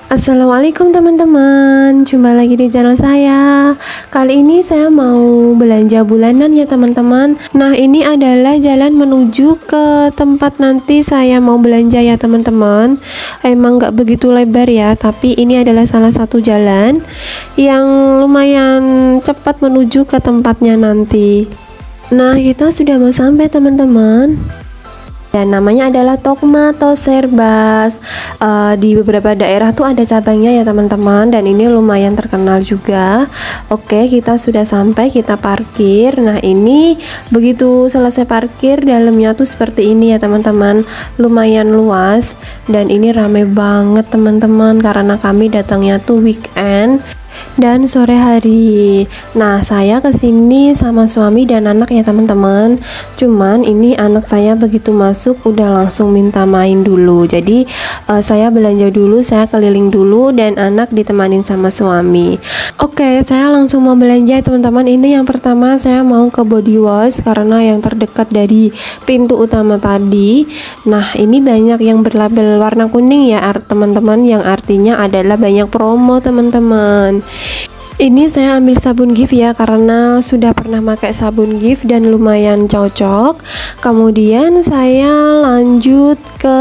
Assalamualaikum teman-teman, jumpa lagi di channel saya. Kali ini saya mau belanja bulanan ya teman-teman. Nah, ini adalah jalan menuju ke tempat nanti saya mau belanja ya teman-teman. Emang nggak begitu lebar ya, tapi ini adalah salah satu jalan yang lumayan cepat menuju ke tempatnya nanti. Nah, kita sudah mau sampai teman-teman. Dan namanya adalah Tokma atau Serbas. Di beberapa daerah tuh ada cabangnya ya teman-teman, dan ini lumayan terkenal juga. Oke, kita sudah sampai, kita parkir. Nah, ini begitu selesai parkir, dalamnya tuh seperti ini ya teman-teman, lumayan luas, dan ini rame banget teman-teman karena kami datangnya tuh weekend dan sore hari. Nah, saya kesini sama suami dan anak ya teman-teman. Cuman ini anak saya begitu masuk udah langsung minta main dulu. Jadi saya belanja dulu, saya keliling dulu, dan anak ditemanin sama suami. Oke, saya langsung mau belanja teman-teman. Ini yang pertama saya mau ke body wash karena yang terdekat dari pintu utama tadi. Nah, ini banyak yang berlabel warna kuning ya teman-teman, yang artinya adalah banyak promo teman-teman. Ini saya ambil sabun Gift ya karena sudah pernah pakai sabun Gift dan lumayan cocok. Kemudian saya lanjut ke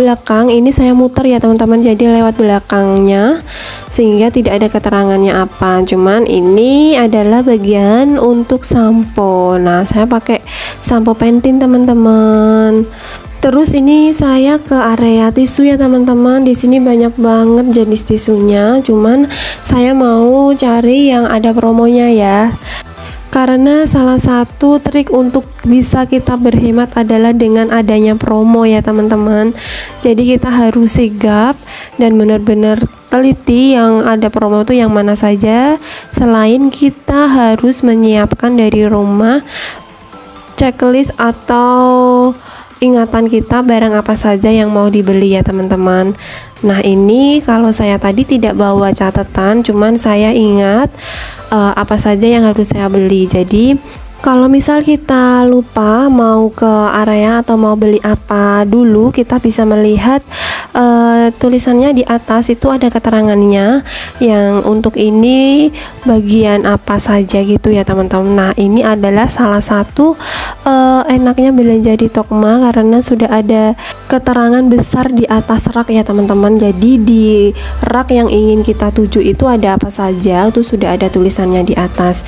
belakang. Ini saya muter ya teman-teman, jadi lewat belakangnya sehingga tidak ada keterangannya apa. Cuman ini adalah bagian untuk sampo. Nah, saya pakai sampo Pantene teman-teman. Terus ini saya ke area tisu ya teman-teman. Di sini banyak banget jenis tisunya. Cuman saya mau cari yang ada promonya ya. Karena salah satu trik untuk bisa kita berhemat adalah dengan adanya promo ya teman-teman. Jadi kita harus sigap dan benar-benar teliti yang ada promo itu yang mana saja. Selain kita harus menyiapkan dari rumah checklist atau ingatan kita barang apa saja yang mau dibeli ya teman-teman. Nah, ini kalau saya tadi tidak bawa catatan, cuman saya ingat apa saja yang harus saya beli. Jadi kalau misal kita lupa mau ke area atau mau beli apa dulu, kita bisa melihat tulisannya di atas itu ada keterangannya yang untuk ini bagian apa saja gitu ya teman-teman. Nah, ini adalah salah satu enaknya belanja di Tokma karena sudah ada keterangan besar di atas rak ya teman-teman. Jadi di rak yang ingin kita tuju itu ada apa saja, itu sudah ada tulisannya di atas.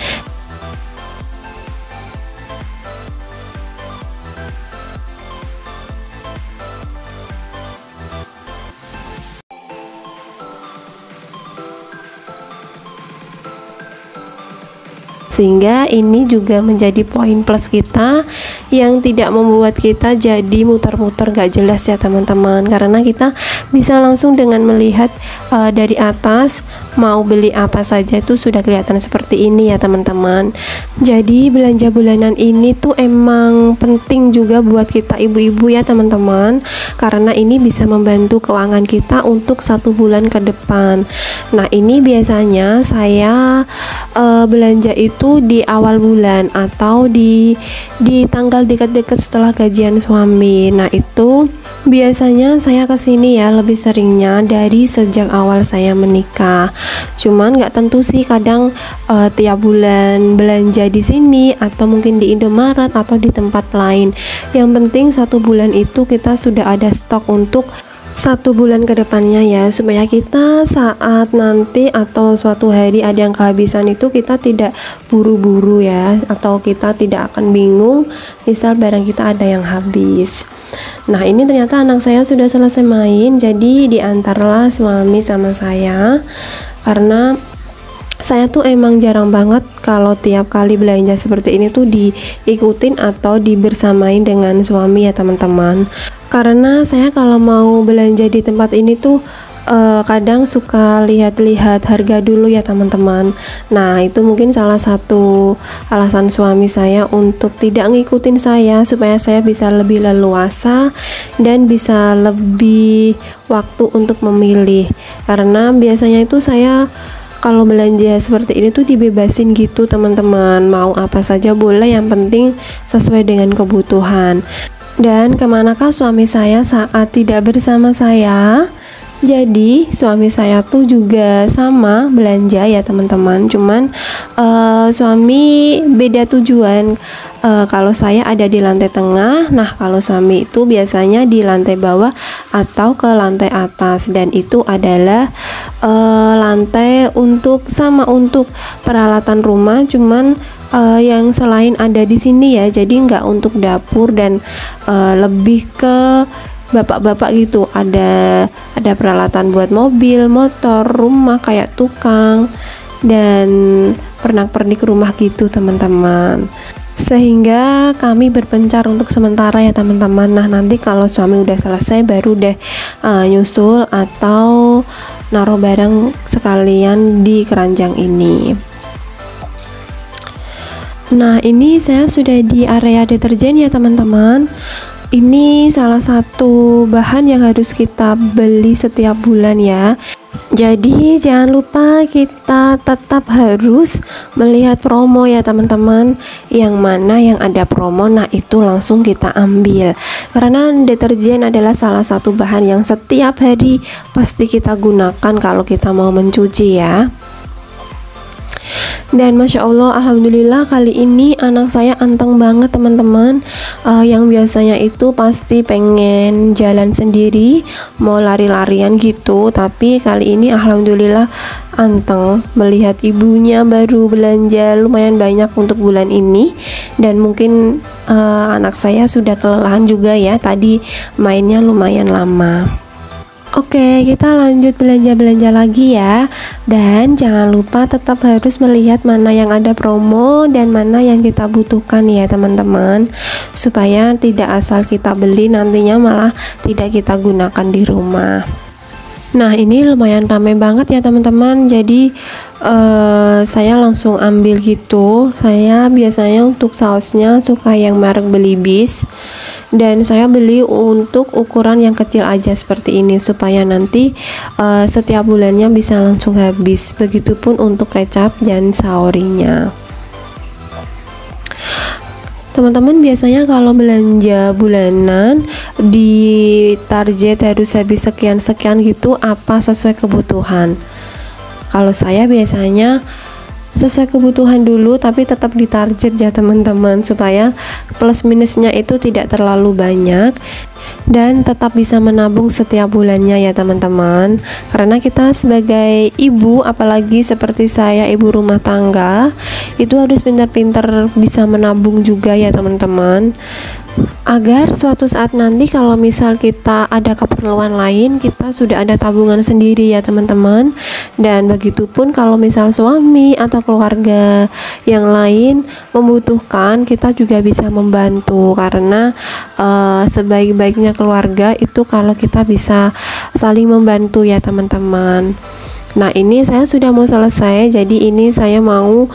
Sehingga ini juga menjadi poin plus kita yang tidak membuat kita jadi muter-muter gak jelas ya teman-teman, karena kita bisa langsung dengan melihat dari atas mau beli apa saja itu sudah kelihatan seperti ini ya teman-teman. Jadi belanja bulanan ini tuh emang penting juga buat kita ibu-ibu ya teman-teman, karena ini bisa membantu keuangan kita untuk 1 bulan ke depan. Nah, ini biasanya saya belanja itu di awal bulan atau di tanggal dekat-dekat setelah gajian suami. Nah, itu biasanya saya kesini ya lebih seringnya dari sejak awal saya menikah. Cuman nggak tentu sih, kadang tiap bulan belanja di sini atau mungkin di Indomaret atau di tempat lain. Yang penting 1 bulan itu kita sudah ada stok untuk 1 bulan ke depannya ya, supaya kita saat nanti atau suatu hari ada yang kehabisan itu kita tidak buru-buru ya, atau kita tidak akan bingung misal barang kita ada yang habis. Nah, ini ternyata anak saya sudah selesai main, jadi diantarlah suami sama saya karena saya tuh emang jarang banget kalau tiap kali belanja seperti ini tuh diikutin atau dibersamain dengan suami ya teman-teman. Karena saya kalau mau belanja di tempat ini tuh kadang suka lihat-lihat harga dulu ya teman-teman. Nah, itu mungkin salah satu alasan suami saya untuk tidak ngikutin saya, supaya saya bisa lebih leluasa dan bisa lebih waktu untuk memilih. Karena biasanya itu saya kalau belanja seperti ini tuh dibebasin gitu teman-teman, mau apa saja boleh, yang penting sesuai dengan kebutuhan. Dan kemanakah suami saya saat tidak bersama saya? Jadi suami saya tuh juga sama belanja ya teman-teman, cuman suami beda tujuan. Kalau saya ada di lantai tengah, nah kalau suami itu biasanya di lantai bawah atau ke lantai atas, dan itu adalah lantai untuk peralatan rumah, cuman yang selain ada di sini ya, jadi nggak untuk dapur dan lebih ke bapak-bapak gitu. Ada peralatan buat mobil, motor, rumah kayak tukang dan pernak-pernik rumah gitu teman-teman. Sehingga kami berpencar untuk sementara ya teman-teman. Nah nanti kalau suami udah selesai baru deh nyusul atau naruh barang sekalian di keranjang ini. Nah ini saya sudah di area deterjen ya teman-teman. Ini salah satu bahan yang harus kita beli setiap bulan ya. Jadi jangan lupa kita tetap harus melihat promo ya teman-teman. Yang mana yang ada promo, nah itu langsung kita ambil. Karena deterjen adalah salah satu bahan yang setiap hari pasti kita gunakan kalau kita mau mencuci ya. Dan Masya Allah, Alhamdulillah kali ini anak saya anteng banget teman-teman. Yang biasanya itu pasti pengen jalan sendiri, mau lari-larian gitu, tapi kali ini Alhamdulillah anteng melihat ibunya baru belanja lumayan banyak untuk bulan ini. Dan mungkin anak saya sudah kelelahan juga ya, tadi mainnya lumayan lama. Oke, kita lanjut belanja-belanja lagi ya. Dan jangan lupa tetap harus melihat mana yang ada promo dan mana yang kita butuhkan ya teman-teman, supaya tidak asal kita beli nantinya malah tidak kita gunakan di rumah. Nah ini lumayan ramai banget ya teman-teman, jadi saya langsung ambil gitu. Saya biasanya untuk sausnya suka yang merek Belibis, dan saya beli untuk ukuran yang kecil aja seperti ini supaya nanti setiap bulannya bisa langsung habis. Begitupun untuk kecap dan saorinya. Teman-teman biasanya kalau belanja bulanan di target harus habis sekian-sekian gitu, apa sesuai kebutuhan. Kalau saya biasanya sesuai kebutuhan dulu, tapi tetap ditarget ya teman-teman, supaya plus minusnya itu tidak terlalu banyak dan tetap bisa menabung setiap bulannya ya teman-teman. Karena kita sebagai ibu, apalagi seperti saya ibu rumah tangga, itu harus pintar-pintar bisa menabung juga ya teman-teman, agar suatu saat nanti kalau misal kita ada keperluan lain, kita sudah ada tabungan sendiri ya teman-teman. Dan begitupun kalau misal suami atau keluarga yang lain membutuhkan, kita juga bisa membantu. Karena sebaik-baiknya keluarga itu kalau kita bisa saling membantu ya teman-teman. Nah ini saya sudah mau selesai, jadi ini saya mau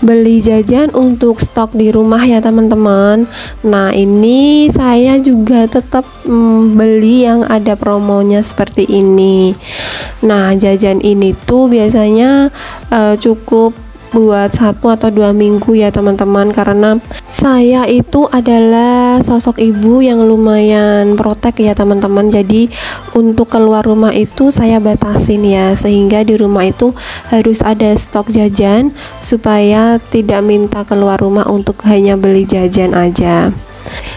beli jajan untuk stok di rumah ya teman-teman. Nah ini saya juga tetap beli yang ada promonya seperti ini. Nah jajan ini tuh biasanya cukup buat 1 atau 2 minggu ya teman-teman, karena saya itu adalah sosok ibu yang lumayan protek ya teman-teman. Jadi untuk keluar rumah itu saya batasin ya, sehingga di rumah itu harus ada stok jajan supaya tidak minta keluar rumah untuk hanya beli jajan aja.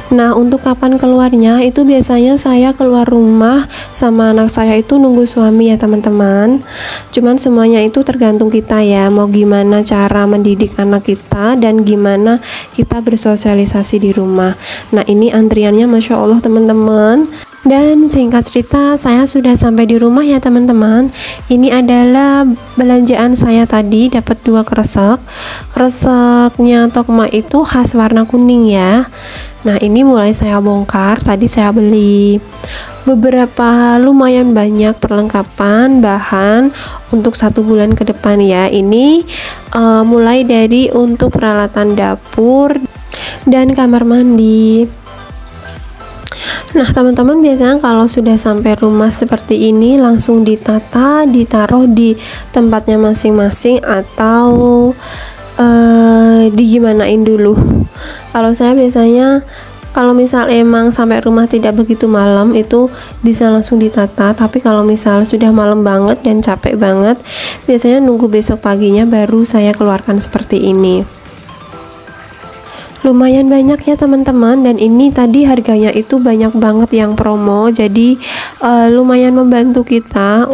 Nah untuk kapan keluarnya itu biasanya saya keluar rumah sama anak saya itu nunggu suami ya teman-teman. Cuman semuanya itu tergantung kita ya, mau gimana cara mendidik anak kita dan gimana kita bersosialisasi di rumah. Nah ini antriannya Masya Allah teman-teman. Dan singkat cerita saya sudah sampai di rumah ya teman-teman. Ini adalah belanjaan saya tadi, dapat 2 kresek. Kreseknya Tokma itu khas warna kuning ya. Nah ini mulai saya bongkar, tadi saya beli beberapa lumayan banyak perlengkapan bahan untuk 1 bulan ke depan ya. Ini mulai dari untuk peralatan dapur dan kamar mandi. Nah teman-teman biasanya kalau sudah sampai rumah seperti ini langsung ditata, ditaruh di tempatnya masing-masing atau digimanain dulu. Kalau saya biasanya Kalau misal emang sampai rumah tidak begitu malam, itu bisa langsung ditata. Tapi kalau misal sudah malam banget dan capek banget, biasanya nunggu besok paginya baru saya keluarkan seperti ini. Lumayan banyak ya teman-teman, dan ini tadi harganya itu banyak banget yang promo, jadi lumayan membantu kita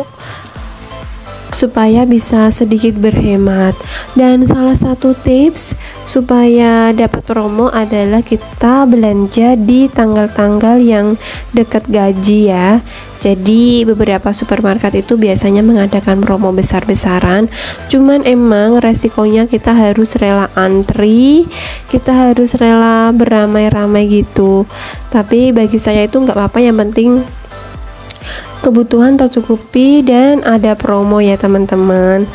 supaya bisa sedikit berhemat. Dan salah satu tips supaya dapat promo adalah kita belanja di tanggal-tanggal yang dekat gaji ya. Jadi beberapa supermarket itu biasanya mengadakan promo besar-besaran, cuman emang resikonya kita harus rela antri, kita harus rela beramai-ramai gitu. Tapi bagi saya itu nggak apa-apa, yang penting kebutuhan tercukupi dan ada promo ya teman-teman.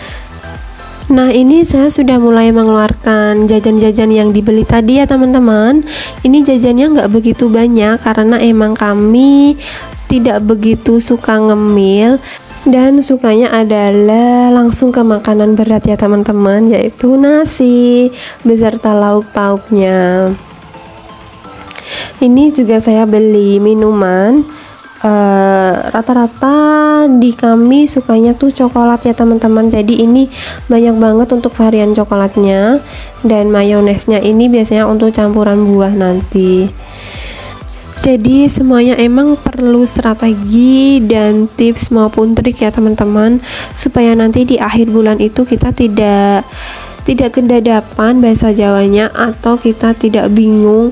Nah, ini saya sudah mulai mengeluarkan jajan-jajan yang dibeli tadi ya teman-teman. Ini jajannya nggak begitu banyak karena emang kami tidak begitu suka ngemil dan sukanya adalah langsung ke makanan berat ya teman-teman, yaitu nasi beserta lauk pauknya. Ini juga saya beli minuman. Rata-rata di kami sukanya tuh coklat ya teman-teman, jadi ini banyak banget untuk varian coklatnya, dan mayonesnya ini biasanya untuk campuran buah nanti. Jadi semuanya emang perlu strategi dan tips maupun trik ya teman-teman, supaya nanti di akhir bulan itu kita tidak kedadapan bahasa Jawanya, atau kita tidak bingung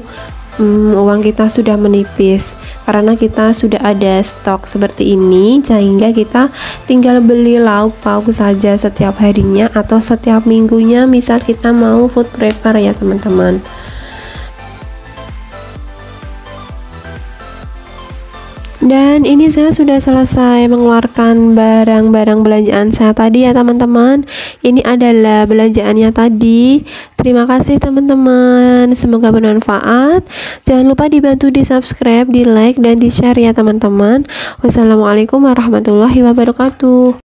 uang kita sudah menipis karena kita sudah ada stok seperti ini, sehingga kita tinggal beli lauk pauk saja setiap harinya atau setiap minggunya, misal kita mau food prepare ya teman-teman. Dan ini saya sudah selesai mengeluarkan barang-barang belanjaan saya tadi ya teman-teman. Ini adalah belanjaannya tadi. Terima kasih teman-teman, semoga bermanfaat. Jangan lupa dibantu di subscribe, di like, dan di share ya teman-teman. Wassalamualaikum warahmatullahi wabarakatuh.